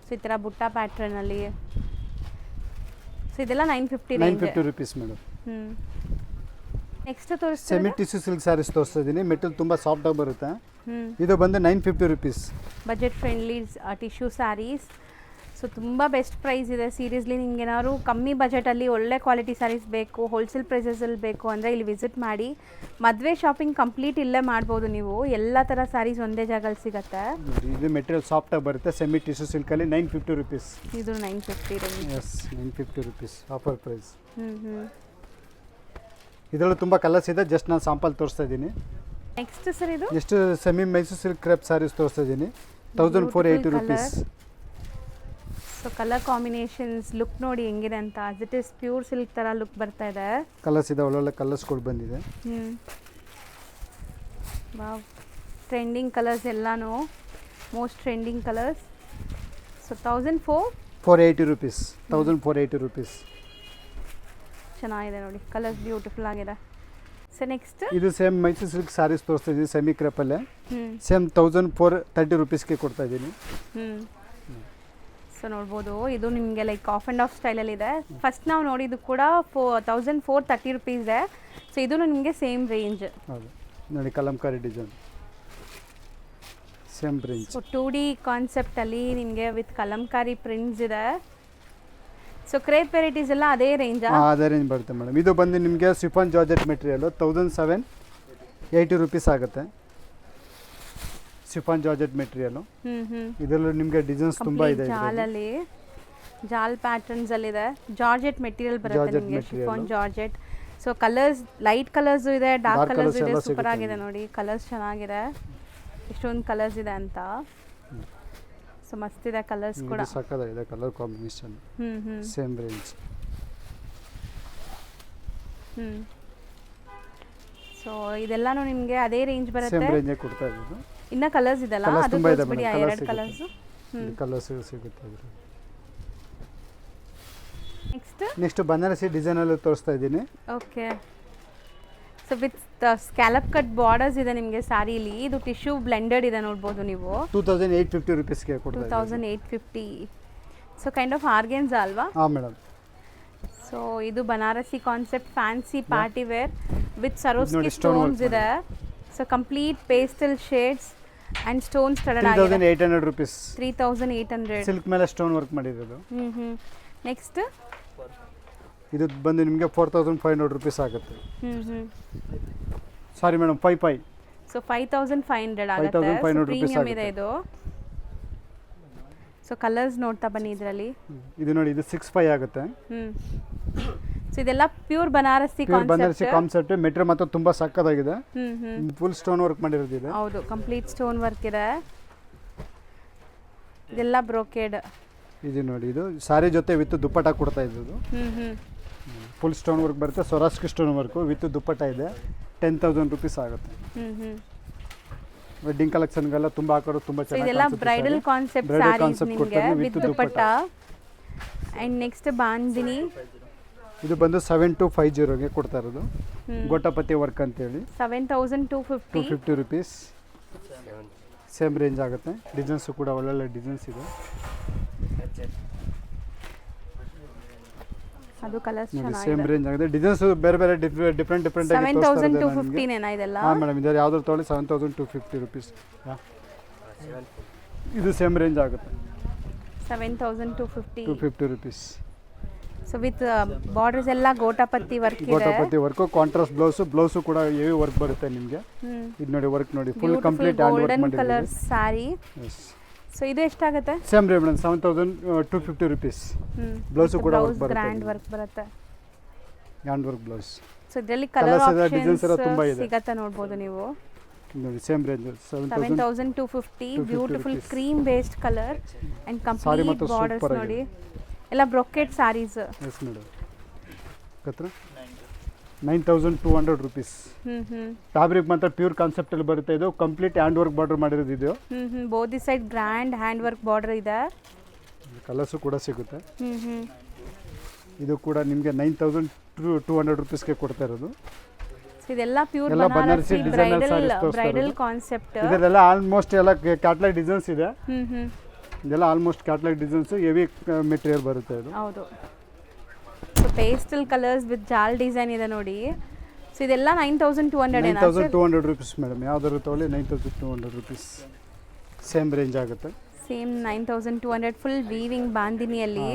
ಸೊ ಈ ಥರ ಬುಟ್ಟ ಪ್ಯಾಟ್ರನಲ್ಲಿ. ಸೊ ಇದೆಲ್ಲ 950 rupees ಮೇಡಮ್. ನೆಕ್ಸ್ಟ್ ತೋರಿಸ್ತೀನಿ. ಸೆಮಿ ಟಿಶ್ಯೂ ಸಿಲ್ಕ್ ಸ್ಯಾರೀಸ್ ತೋರಿಸ್ತಾ ಇದ್ದೀನಿ. ಮೆಟೀರಿಯಲ್ ತುಂಬ ಸಾಫ್ಟಾಗಿ ಬರುತ್ತೆ. ಇದು ಬಂದು 950 rupees. Budget friendly tissue sarees. So ತುಂಬ ಬೆಸ್ಟ್ ಪ್ರೈಸ್ ಇದೆ. ಸೀರಿಯಸ್ಲಿ ನಿಮ್ಗೆ ಏನಾದ್ರು ಕಮ್ಮಿ ಬಜೆಟಲ್ಲಿ ಒಳ್ಳೆ ಕ್ವಾಲಿಟಿ ಸ್ಯಾರೀಸ್ ಬೇಕು, ಹೋಲ್ಸೇಲ್ ಪ್ರೈಸಸಲ್ಲಿ ಬೇಕು ಅಂದರೆ ಇಲ್ಲಿ ವಿಸಿಟ್ ಮಾಡಿ. ಮದುವೆ ಶಾಪಿಂಗ್ ಕಂಪ್ಲೀಟ್ ಇಲ್ಲೇ ಮಾಡ್ಬೋದು ನೀವು. ಎಲ್ಲ ಥರ ಸ್ಯಾರೀಸ್ ಒಂದೇ ಜಾಗದಲ್ಲಿ ಸಿಗುತ್ತೆ. ಇದು ಮೆಟೀರಿಯಲ್ ಸಾಫ್ಟಾಗಿ ಬರುತ್ತೆ. ಸೆಮಿ ಟಿಶ್ಯೂ ಸಿಲ್ಕಲ್ಲಿ 950 rupees. ಇದು 950 range. Yes 950 rupees offer price. ಇದರಲ್ಲೂ ತುಂಬ ಕಲರ್ಸ್ ಇದೆ. ಜಸ್ಟ್ ನಾನು ಸಾಂಪಲ್ ತೋರಿಸ್ತಾ ಇದ್ದೀನಿ. ನೆಕ್ಸ್ಟ್ ಸರ್ ಇದು ಎಷ್ಟು semi Mysuru silk crepe sarees ತೋರಿಸ್ತಾ ಇದ್ದೀನಿ. 1480 rupees. So colour combinations look ನೋಡಿ ಹೆಂಗಿದೆ ಅಂತ. As it is pure silk ಥರ ಲುಕ್ ಬರ್ತಾ ಇದೆ. ಕಲರ್ಸ್ ಇದೆ, ಒಳ್ಳೊಳ್ಳೆ ಕಲರ್ಸ್ಗಳು ಬಂದಿದೆ. ವಾವ್, ಟ್ರೆಂಡಿಂಗ್ ಕಲರ್ಸ್ ಎಲ್ಲಾನು, most trending colours. So 480 rupees. 1480 rupees. ಚೆನ್ನಾಗಿದೆ ನೋಡಿ, ಕಲರ್ಸ್ ಬ್ಯೂಟಿಫುಲ್ ಆಗಿದೆ. ಸೊ ನೆಕ್ಸ್ಟ್ ಇದು ಸೇಮ್ ಮೈಸೂರು ಸಿಲ್ಕ್ ಸ್ಯಾರೀಸ್ ತೋರಿಸ್ತಾ ಇದ್ದೀನಿ. ಸೆಮಿ ಕ್ರೇಪಲ್ಲೇ ಸೇಮ್ 1430 rupeesಗೆ ಕೊಡ್ತಾ ಇದ್ದೀನಿ. ಸೊ ನೋಡ್ಬೋದು, ಇದು ನಿಮಗೆ ಲೈಕ್ ಆಫ್ ಆ್ಯಂಡ್ ಆಫ್ ಸ್ಟೈಲಲ್ಲಿದೆ. ಫಸ್ಟ್ ನಾವು ನೋಡಿದ್ದು ಕೂಡ 1430 rupees ಇದೆ. ಸೊ ಇದು ನಿಮಗೆ ಸೇಮ್ ರೇಂಜ್. ಹೌದು ನೋಡಿ, Kalamkari design same range. So 2D ಕಾನ್ಸೆಪ್ಟಲ್ಲಿ ನಿಮಗೆ ವಿತ್ ಕಲಂಕಾರಿ ಪ್ರಿಂಟ್ಸ್ ಇದೆ. ಸೊ ಕ್ರೇಪ್ ವೆರೈಟೀಸ್ ಎಲ್ಲ ಅದೇ ರೇಂಜಾ? ಅದೇ ರೇಂಜ್ ಬರುತ್ತೆ ಮೇಡಮ್. ಇದು ಬಂದು ನಿಮಗೆ ಶಿಫಾನ್ ಜಾರ್ಜೆಟ್ ಮೆಟೀರಿಯಲ್ 1780 rupees ಆಗುತ್ತೆ. Chiffon georgette material. ಇದರಲ್ಲೂ ನಿಮಗೆ ಡಿಸೈನ್ಸ್ ತುಂಬ ಇದೆ. ಜಾಲಲ್ಲಿ ಜಾಲ್ ಪ್ಯಾಟರ್ನ್ಸ್ ಅಲ್ಲಿ ಇದೆ. ಜಾರ್ಜೆಟ್ ಮೆಟೀರಿಯಲ್ ಬರುತ್ತೆ ನಿಮಗೆ, chiffon georgette. So colours light colours ಇದೆ, ಡಾರ್ಕ್ ಕಲರ್ಸ್ ಇದೆ. ಸೂಪರ್ ಆಗಿದೆ ನೋಡಿ, ಕಲರ್ಸ್ ಚೆನ್ನಾಗಿದೆ. ಎಷ್ಟೊಂದು ಕಲರ್ಸ್ ಇದೆ ಅಂತ. ಸೊ ಮಸ್ತ್ ಇದೆ ಕಲರ್ಸ್ ಕೂಡ. ಸಕ್ಕತ್ತಾಗಿದೆ colour combination. Same range. So ಇದೆಲ್ಲಾನು ನಿಮಗೆ ಅದೇ ರೇಂಜ್ ಬರುತ್ತೆ. ಸೇಮ್ ರೇಂಜ್ ಕೊಡ್ತಾ ಇರೋದು. ಇನ್ನ ಕಲರ್ಸ್ ಇದೆಲ್ಲ, ಅದು ತೋರಿಸ್ಬಿಡಿ ಆ ಎರಡು ಕಲರ್ಸ್. ಕಲರ್ಸ್ ಸಿಗುತ್ತೆ. ನೆಕ್ಸ್ಟ್ ಬನಾರಸಿ ಡಿಸೈನ್ ಅಲ್ಲಿ ತೋರಿಸ್ತಾ ಇದ್ದೀನಿ. Okay, so with scallop cut borders ಇದೆ ನಿಮಗೆ ಸ್ಯಾರಿಲಿ. ಇದು ಟಿಶ್ಯೂ ಬ್ಲೆಂಡೆಡ್ ಇದೆ ನೋಡ್ಬೋದು ನೀವು. 2850 ರುಪೀಸ್ಗೆ ಕೊಡ್ತಾ ಇದ್ದೀನಿ. 2850. ಸೊ ಕೈಂಡ್ ಆಫ್ ಆರ್ಗೆನ್ಸಾ ಅಲ್ವಾ? ಹಾಂ ಮೇಡಮ್. ಸೊ ಇದು Banarasi concept fancy party wear with Swarovski ನೋಡಿ, stone ಸ್ಟೋನ್ಸ್ ಇದೆ. So complete pastel shades and stone studded ಆಗಿದೆ. 3800 ರುಪೀಸ್. 3800. ಸಿಲ್ಕ್ ಮೇಲೆ ಸ್ಟೋನ್ ವರ್ಕ್ ಮಾಡಿರೋದು. ನೆಕ್ಸ್ಟ್ ಇದು ಬಂದು ನಿಮಗೆ 4500 ರುಪೀಸ್ ಆಗುತ್ತೆ. Sorry madam, 55. ಸೊ 5500 ಆಗುತ್ತೆ. 5500 rupees ಪ್ರೀಮಿಯಂ ಇದೆ ಆಗುತ್ತೆ. ಇದು. ಸೊ ಕಲರ್ಸ್ ನೋಡ್ತಾ ಬನ್ನಿ ಇದರಲ್ಲಿ. ಇದು ನೋಡಿ, ಇದು 65 ಆಗುತ್ತೆ. ಸೊ ಇದೆಲ್ಲ pure Banarasi Banarasi concept. Material ಮಾತ್ರ ತುಂಬಾ ಸಕ್ಕತ್ತಾಗಿದೆ. ಫುಲ್ ಸ್ಟೋನ್ ವರ್ಕ್ ಮಾಡಿರೋದಿದೆ. ಹೌದು, ಕಂಪ್ಲೀಟ್ ಸ್ಟೋನ್ ವರ್ಕ್ ಇದೆ. ಇದೆಲ್ಲ ಬ್ರೋಕೆಡ್. ಇದು ನೋಡಿ, ಇದು ಸಾರಿ ಜೊತೆ ವಿತ್ ದುಪ್ಪಟ್ಟ ಕೊಡ್ತಾ ಇದ್ದು. ಫುಲ್ ಸ್ಟೋನ್ ವರ್ಕ್ ಬರುತ್ತೆ, ಸೊರಾಸ್ಕಿ ಸ್ಟೋನ್ ವರ್ಕ್ ವಿತ್ ದುಪ್ಪಟ್ಟ ಇದೆ. 10,000 ರುಪೀಸ್ ಆಗುತ್ತೆ. ವೆಡ್ಡಿಂಗ್ ಕಲೆಕ್ಷನ್ಗೆಲ್ಲ ತುಂಬಾ ಹಾಕೋರು ತುಂಬಾ ಚೆನ್ನಾಗಿ ಇದೆಲ್ಲ ಬ್ರೈಡಲ್ ಕಾನ್ಸೆಪ್ಟ್ ಸ್ಯಾರೀಸ್ ನಿಮಗೆ ಕೊಡ್ತಾರೆ with dupatta. And next bandhani. ಇದು ಬಂದು 7250ಗೆ ಕೊಡ್ತಾ ಇರೋದು. ಗೋಟಪತಿ ವರ್ಕ್ ಅಂತ ಹೇಳಿ 7250. 250 ರುಪೀಸ್. ಸೇಮ್ ರೇಂಜ್ ಆಗುತ್ತೆ. ಡಿಸೈನ್ಸ್ ಕೂಡ ಒಳ್ಳೊಳ್ಳೆ ಡಿಸೈನ್ಸ್ ಇದೆ. ಅದು ಕಲರ್ಸ್ ಸೇಮ್ ಚೆನ್ನಾಗಿದೆ. ರೇಂಜ್ ಆಗುತ್ತೆ. ಡಿಸೈನ್ಸ್ ಬೇರೆ ಬೇರೆ ಡಿಫ್ರೆಂಟ್ ಆಗಿ 7250 ನೇನಾ ಇದೆಲ್ಲ? ಹಾಂ ಮೇಡಮ್, ಇದರ ಯಾವ್ದಾದ್ರು ತೊಗೊಳ್ಳಿ 7250 ರುಪೀಸ್. ಇದು ಸೇಮ್ ರೇಂಜ್ ಆಗುತ್ತೆ. 7250. 250 ರುಪೀಸ್. ಸೊ ವಿತ್ ಬಾರ್ಡರ್ಸ್ ಎಲ್ಲ ಗೋಟಾಪತಿ ವರ್ಕ್ ಇದೆ. ಗೋಟಾಪತಿ ವರ್ಕ್, ಕಾಂಟ್ರಾಸ್ಟ್ ಬ್ಲೌಸು ಕೂಡ ಹೆವಿ ವರ್ಕ್ ಬರುತ್ತೆ ನಿಮಗೆ. ಇದು ನೋಡಿ, ವರ್ಕ್ ನೋಡಿ, full complete hand work golden ಮಾಡಿದ್ದೀವಿ. ಕಲರ್ ಸ್ಯಾರಿ. ಸೊ ಇದು ಎಷ್ಟಾಗುತ್ತೆ? ಸೇಮ್ ರೇ ಮೇಡಮ್, 7250 ರುಪೀಸ್. ಬ್ಲೌಸು ಕೂಡ ವರ್ಕ್ ಬರುತ್ತೆ. ಗ್ರ್ಯಾಂಡ್ ವರ್ಕ್ ಬರುತ್ತೆ. Hand work blouse. ಸೊ ಇದರಲ್ಲಿ ಕಲರ್ ಡಿಸೈನ್ಸ್ ಎಲ್ಲ ತುಂಬಾ ಆಪ್ಷನ್ಸ್ ಇದೆ. ಸಿಗತ್ತೆ ನೋಡಬಹುದು ನೀವು. ನೋಡಿ, same range 7250. Beautiful cream based colour and sorry complete ಮಾತ್ರ ಬಾರ್ಡರ್ಸ್ ಸೂಪರ್ ನೋಡಿ. ಆಗಿದೆ. ಎಲ್ಲ ಬ್ರೊಕೆಟ್ ಸ್ಯಾರೀಸ್. Yes madam. ಕತ್ರ 9200 ರುಪೀಸ್. ಫ್ಯಾಬ್ರಿಕ್ ಮಾತ್ರ ಪ್ಯೂರ್ ಕಾನ್ಸೆಪ್ಟ್ ಅಲ್ಲಿ ಬರುತ್ತೆ. ಇದು ಕಂಪ್ಲೀಟ್ ಹ್ಯಾಂಡ್ ವರ್ಕ್ ಬಾರ್ಡರ್ ಮಾಡಿರೋದು. ಇದು both the side grand hand work border ಇದೆ. ಕಲರ್ಸು ಕೂಡ ಸಿಗುತ್ತೆ. ಇದು ಕೂಡ ನಿಮಗೆ 9200 ರುಪೀಸ್ಗೆ ಕೊಡ್ತಾ ಇರೋದು. ಇದೆಲ್ಲ ಪ್ಯೂರ್ ಎಲ್ಲ ಬನಾರಸಿ ಬ್ರೈಡಲ್ ಕಾನ್ಸೆಪ್ಟ್. ಇದೆಲ್ಲ ಆಲ್ಮೋಸ್ಟ್ ಎಲ್ಲ ಕ್ಯಾಟ್ಲಾಗ್ ಡಿಸೈನ್ಸ್ ಇದೆ. ಇದೆಲ್ಲ almost catalogue designs, heavy material ಬರುತ್ತೆ ಇದು. ಹೌದು. ಸೊ ಪೇಸ್ಟಲ್ ಕಲರ್ಸ್ ವಿತ್ ಜಾಲ್ ಡಿಸೈನ್ ಇದೆ ನೋಡಿ. ಸೊ ಇದೆಲ್ಲ 9200 ರುಪೀಸ್ ಮೇಡಮ್. ಯಾವ್ದಾದ್ರು ತೊಗೊಳ್ಳಿ 9200 ರುಪೀಸ್. ಸೇಮ್ ರೇಂಜ್ ಆಗುತ್ತೆ. ಸೇಮ್ 9200. ಫುಲ್ ವೀವಿಂಗ್ ಬಾಂದಿನಿಯಲ್ಲಿ.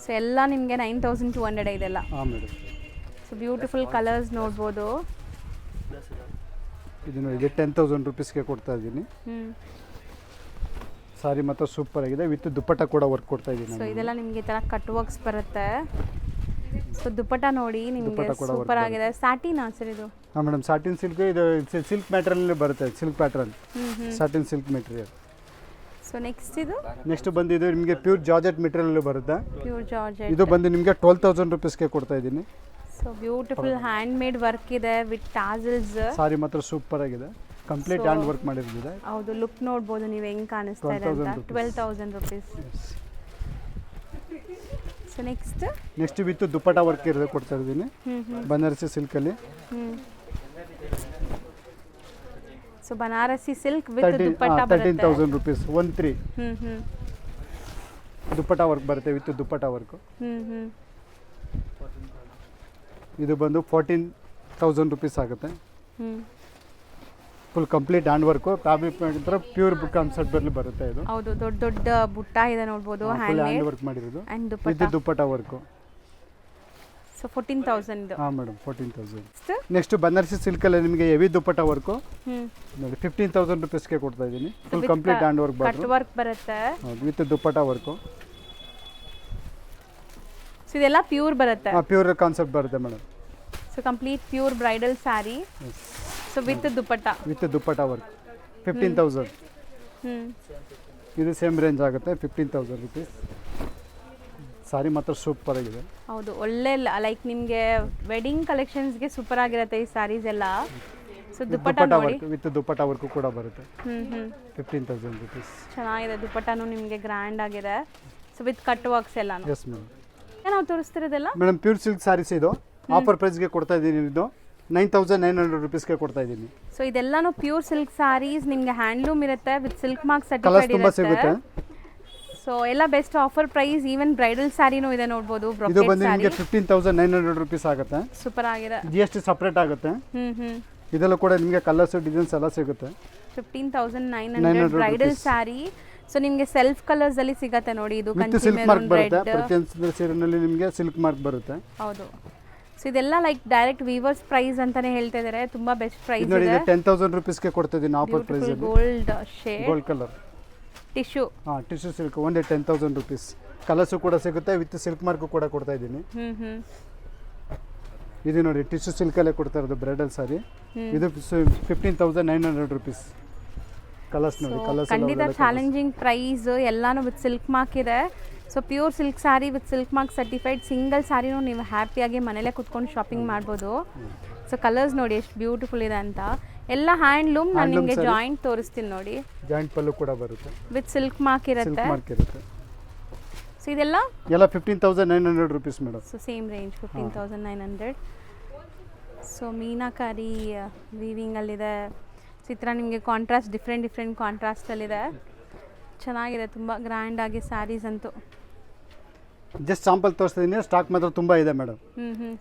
ಸೊ ಎಲ್ಲ ನಿಮಗೆ 9200 ಇದೆಲ್ಲ. ಹಾಂ ಮೇಡಮ್. ಸೊ ಬ್ಯೂಟಿಫುಲ್ ಕಲರ್ಸ್ ನೋಡ್ಬೋದು. ಇದು ನೋಡಿ, 10,000 ರುಪೀಸ್ಗೆ ಕೊಡ್ತಾ ಇದ್ದೀನಿ. ಸಾರಿ ಮಾತ್ರ ಸೂಪರ್ ಆಗಿದೆ. ವಿತ್ ದುಪ್ಪಟ್ಟ ಕೂಡ ವರ್ಕ್ ಕೊಡ್ತಾ ಇದ್ದೀನಿ. ಸೊ ಇದೆಲ್ಲ ನಿಮಗೆ ಈ ಥರ ಕಟ್ ವರ್ಕ್ಸ್ ಬರುತ್ತೆ. ಸೊ ದುಪ್ಪಟ್ಟ ನೋಡಿ ನಿಮಗೆ ಸೂಪರ್ ಆಗಿದೆ. ಸ್ಯಾಟಿನಾ ಸರ್ ಇದು? ಹಾಂ ಮೇಡಮ್, ಸಾಟಿನ್ ಸಿಲ್ಕ್. ಇದು ಸಿಲ್ಕ್ ಮ್ಯಾಟೀರಿಯಲ್ ಬರುತ್ತೆ. Silk pattern, satin silk material. So next ಬಂದು ಇದು ನಿಮಗೆ ಪ್ಯೂರ್ ಜಾರ್ಜೆಟ್ ಮೆಟೀರಿಯಲ್ ಬರುತ್ತೆ. Pure georgette. ಇದು ಬಂದು ನಿಮಗೆ 12,000 ರುಪೀಸ್ಗೆ ಕೊಡ್ತಾ ಇದ್ದೀನಿ. So beautiful hand made work ಇದೆ ವಿತ್ ಟಾಸಲ್ಸ್. ಸಾರಿ ಮಾತ್ರ ಸೂಪರ್ ಆಗಿದೆ. ಕಂಪ್ಲೀಟ್ ಹ್ಯಾಂಡ್ ವರ್ಕ್ ಮಾಡಿರೋದಿದೆ. ಹೌದು, ಲುಕ್ ನೋಡ್ಬೋದು ನೀವು ಹೆಂಗ್ ಕಾಣಿಸ್ತಾ ಇದೆ ಅಂತ. 12,000 rupees. So next with dupatta work ಇರೋದು ಕೊಡ್ತಾ ಇದ್ದೀನಿ. ಬನಾರಸಿ ಸಿಲ್ಕ್ ಅಲ್ಲಿ. ಸೊ ಬನಾರಸಿ ಸಿಲ್ಕ್ ವಿತ್ ದುಪ್ಪಟ್ಟ ಬರುತ್ತೆ. 13,000 ರುಪೀಸ್. 13. ದುಪ್ಪಟ್ಟ ವರ್ಕ್ ಬರುತ್ತೆ ವಿತ್ ದುಪ್ಪಟ್ಟ ವರ್ಕ್. ಇದು ಬಂದು 14,000 ರುಪೀಸ್ ಆಗುತ್ತೆ. Full complete hand work. Fabric ಮಾಡಿದ್ರೆ ಪ್ಯೂರ್ ಕಾನ್ಸೆಪ್ಟ್ ಅಲ್ಲಿ ಬರುತ್ತೆ ಇದು. ಹೌದು, ದೊಡ್ಡ ದೊಡ್ಡ ಬುಟ್ಟ ಇದೆ ನೋಡಬಹುದು. ಹ್ಯಾಂಡ್ ವರ್ಕ್ ಮಾಡಿರೋದು ವಿತ್ ದುಪ್ಪಟ್ಟ ವರ್ಕ್. ಸೊ 14,000. ಹಾಂ ಮೇಡಮ್, 14,000. ನೆಕ್ಸ್ಟ್ ಬನಾರಸಿ ಸಿಲ್ಕ್ ಅಲ್ಲಿ ನಿಮಗೆ ಹೆವಿ ದುಪ್ಪಟ್ಟ ವರ್ಕ್ ನೋಡಿ 15,000 ರುಪೀಸ್ಗೆ ಕೊಡ್ತಾ ಇದ್ದೀನಿ. Full complete hand work cut work ಬರುತ್ತೆ. ಹೌದು, ವಿತ್ ದುಪ್ಪಟ್ಟ ವರ್ಕ್. ಸೊ ಇದೆಲ್ಲ ಪ್ಯೂರ್ ಬರುತ್ತೆ. ಪ್ಯೂರ್ ಕಾನ್ಸೆಪ್ಟ್ ಬರುತ್ತೆ madam. So complete pure bridal sari. So with dupatta work 15,000. ಇದು ಸೇಮ್ ರೇಂಜ್ ಆಗುತ್ತೆ. 15,000 ರುಪೀಸ್. ಸಾರಿ ಮಾತ್ರ ಸೂಪರ್ ಆಗಿದೆ. ಹೌದು, ಒಳ್ಳೆ ಲೈಕ್ ನಿಮಗೆ ವೆಡ್ಡಿಂಗ್ ಕಲೆಕ್ಷನ್ಸ್ಗೆ ಸೂಪರ್ ಆಗಿರುತ್ತೆ ಈ ಸ್ಯಾರೀಸ್ ಎಲ್ಲ. ಸೊ ದುಪ್ಪಟ್ಟ ನೋಡಿ, ವಿತ್ ದುಪ್ಪಟ್ಟ ವರ್ಕ್ ಕೂಡ ಬರುತ್ತೆ. 15,000 ರುಪೀಸ್. ಚೆನ್ನಾಗಿದೆ. ದುಪ್ಪಟ್ಟನು ನಿಮಗೆ ಗ್ರ್ಯಾಂಡ್ ಆಗಿದೆ. ಸೊ ವಿತ್ ಕಟ್ ವರ್ಕ್ಸ್ ಎಲ್ಲ. Yes madam. ನಾವು ತೋರಿಸ್ತಿರೋದೆಲ್ಲ ಮೇಡಮ್ ಪ್ಯೂರ್ ಸಿಲ್ಕ್ ಸ್ಯಾರೀಸ್ ಇದು. ಆಫರ್ ಪ್ರೈಸ್ಗೆ ಕೊಡ್ತಾ ಇದ್ದೀನಿ. ಇದು 9900 ರುಪೀಸ್ಗೆ ಕೊಡ್ತಾ ಇದ್ದೀನಿ. ಸೊ ಇದೆಲ್ಲಾನು ಪ್ಯೂರ್ ಸಿಲ್ಕ್ ಸ್ಯಾರೀಸ್, ನಿಮಗೆ ಹ್ಯಾಂಡ್ಲೂಮ್ ಇರುತ್ತೆ with silk mark colours certified ತುಂಬ ಸಿಗುತ್ತೆ. ಇರುತ್ತೆ. ಸೊ ಎಲ್ಲ best offer price. Even bridal ಸ್ಯಾರಿನೂ ಇದೆ ನೋಡ್ಬೋದು. ಇದು ಬ್ರೊಕೆಟ್ ಬಂದು ಸ್ಯಾರಿ ನಿಮಗೆ 15900 ರುಪೀಸ್ ಆಗುತ್ತೆ. ಸೂಪರ್ ಆಗಿದೆ. GST ಸಪ್ರೇಟ್ ಆಗುತ್ತೆ. ಇದೆಲ್ಲ ಕೂಡ ನಿಮಗೆ ಕಲರ್ಸ್ ಡಿಸೈನ್ಸ್ ಎಲ್ಲ ಸಿಗುತ್ತೆ. 15,900 ಬ್ರೈಡಲ್ ಸ್ಯಾರಿ. ಸೊ ನಿಮಗೆ ಸೆಲ್ಫ್ ಕಲರ್ಸ್ ಅಲ್ಲಿ ಸಿಗತ್ತೆ ನೋಡಿ. ಇದು with Kanchi silk mark maroon ಬರುತ್ತೆ. ರೆಡ್. ಪ್ರತಿಯೊಂದು ಸೀರೆನಲ್ಲಿ ನಿಮಗೆ ಸಿಲ್ಕ್ ಮಾರ್ಕ್ ಬರುತ್ತೆ. ಹೌದು. ಸೊ ಇದೆಲ್ಲ ಲೈಕ್ ಡೈರೆಕ್ಟ್ ವೀವರ್ಸ್ ಪ್ರೈಸ್ ಅಂತಾನೆ ಹೇಳ್ತಾ ಇದ್ದಾರೆ. ತುಂಬಾ ಬೆಸ್ಟ್ ಪ್ರೈಸ್ ನೋಡಿ ಇದೆ. ಇದು 10000 ರುಪೀಸ್ಗೆ ಕೊಡ್ತಾ ಇದ್ದೀನಿ ಆಫರ್ ಪ್ರೈಸ್ ಅಲ್ಲಿ. Gold shade gold colour tissue. Tissue silk ಒಂದೇ 10000 ರುಪೀಸ್. ಕಲರ್ಸು ಕೂಡ ಸಿಗುತ್ತೆ ವಿತ್ ಸಿಲ್ಕ್ ಮಾರ್ಕು ಕೂಡ ಕೊಡ್ತಾ ಇದ್ದೀನಿ. ಇದು ನೋಡಿ ಟಿಶ್ಯೂ ಸಿಲ್ಕಲ್ಲೇ ಕೊಡ್ತಾ ಇರೋದು ಬ್ರೈಡಲ್ ಸಾರಿ. ಇದು 15,900 ರುಪೀಸ್. ಕಲರ್ಸ್ ನೋಡಿ, ಕಲರ್ಸ್ ಖಂಡಿತ ಚಾಲೆಂಜಿಂಗ್ ಪ್ರೈಸ್. ಎಲ್ಲಾನು ವಿತ್ ಸಿಲ್ಕ್ ಮಾರ್ಕ್ ಇದೆ. So pure silk sari with silk mark certified single ಸ್ಯಾರಿನೂ ನೀವು ಹ್ಯಾಪಿಯಾಗಿ ಮನೇಲೆ ಕುತ್ಕೊಂಡು ಶಾಪಿಂಗ್ ಮಾಡ್ಬೋದು. ಸೊ ಕಲರ್ಸ್ ನೋಡಿ ಎಷ್ಟು ಬ್ಯೂಟಿಫುಲ್ ಇದೆ ಅಂತ. ಎಲ್ಲ ಹ್ಯಾಂಡ್ಲೂಮ್. ನಾನು ನಿಮಗೆ ಜಾಯಿಂಟ್ ತೋರಿಸ್ತೀನಿ ನೋಡಿ. ಜಾಯಿಂಟ್ ಪಲ್ಲು ಕೂಡ ಬರುತ್ತೆ ವಿತ್ ಸಿಲ್ಕ್ ಮಾರ್ಕ್ ಸಿಲ್ಕ್ ಇರುತ್ತೆ. ಮಾರ್ಕ್ ಇರುತ್ತೆ. ಸೊ ಇದೆಲ್ಲ ಎಲ್ಲ 15,900 rupees madam. So same range 15,900. So meenakari ವೀವಿಂಗಲ್ಲಿದೆ. ಸೊ ಈ ಥರ ನಿಮಗೆ ಕಾಂಟ್ರಾಸ್ಟ್ ಡಿಫ್ರೆಂಟ್ ಕಾಂಟ್ರಾಸ್ಟಲ್ಲಿದೆ. ಚೆನ್ನಾಗಿದೆ, ತುಂಬ ಗ್ರ್ಯಾಂಡಾಗಿ ಸ್ಯಾರೀಸ್ ಅಂತೂ. ಜಸ್ಟ್ ಸಾಂಪಲ್ ತೋರಿಸ್ತಾ ಇದ್ದೀನಿ. ಸ್ಟಾಕ್ ಮಾತ್ರ ತುಂಬ ಇದೆ ಮೇಡಮ್.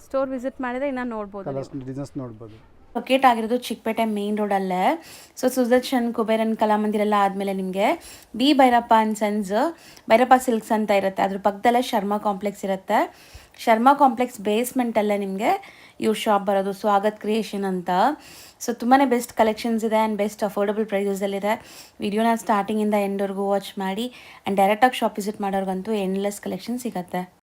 ಸ್ಟೋರ್ ವಿಸಿಟ್ ಮಾಡಿದ್ರೆ ಇನ್ನೂ ನೋಡ್ಬೋದು. ಕಲರ್ಸ್ ಡಿಸೈನ್ಸ್ ನೋಡ್ಬೋದು. ಲೊಕೇಟ್ ಆಗಿರೋದು ಚಿಕ್ಕಪೇಟೆ ಮೇನ್ ರೋಡಲ್ಲೇ. ಸೊ ಸುದರ್ಶನ್ ಕುಬೇರನ್ ಕಲಾಮಂದಿರ ಎಲ್ಲ ಆದಮೇಲೆ ನಿಮಗೆ B Bhyrappa and sons Bhyrappa silks ಅಂತ ಇರುತ್ತೆ. ಅದ್ರ ಪಕ್ಕದಲ್ಲೇ ಶರ್ಮಾ ಕಾಂಪ್ಲೆಕ್ಸ್ ಇರುತ್ತೆ. ಶರ್ಮಾ ಕಾಂಪ್ಲೆಕ್ಸ್ ಬೇಸ್ಮೆಂಟಲ್ಲೇ ನಿಮಗೆ ಇವ್ರ ಶಾಪ್ ಬರೋದು, ಸ್ವಾಗತ್ ಕ್ರಿಯೇಷನ್ ಅಂತ. ಸೊ ತುಂಬಾ ಬೆಸ್ಟ್ ಕಲೆಕ್ಷನ್ಸ್ ಇದೆ ಆ್ಯಂಡ್ ಬೆಸ್ಟ್ ಅಫೋರ್ಡಬಲ್ ಪ್ರೈಸಸಲ್ಲಿದೆ. ವಿಡಿಯೋನ ಸ್ಟಾರ್ಟಿಂಗಿಂದ ಎಂಡ್ವರೆಗೂ ವಾಚ್ ಮಾಡಿ ಆ್ಯಂಡ್ ಡೈರೆಕ್ಟಾಗಿ ಶಾಪ್ ವಿಸಿಟ್ ಮಾಡೋರ್ಗಂತೂ ಎಂಡ್ಲೆಸ್ ಕಲೆಕ್ಷನ್ ಸಿಗುತ್ತೆ.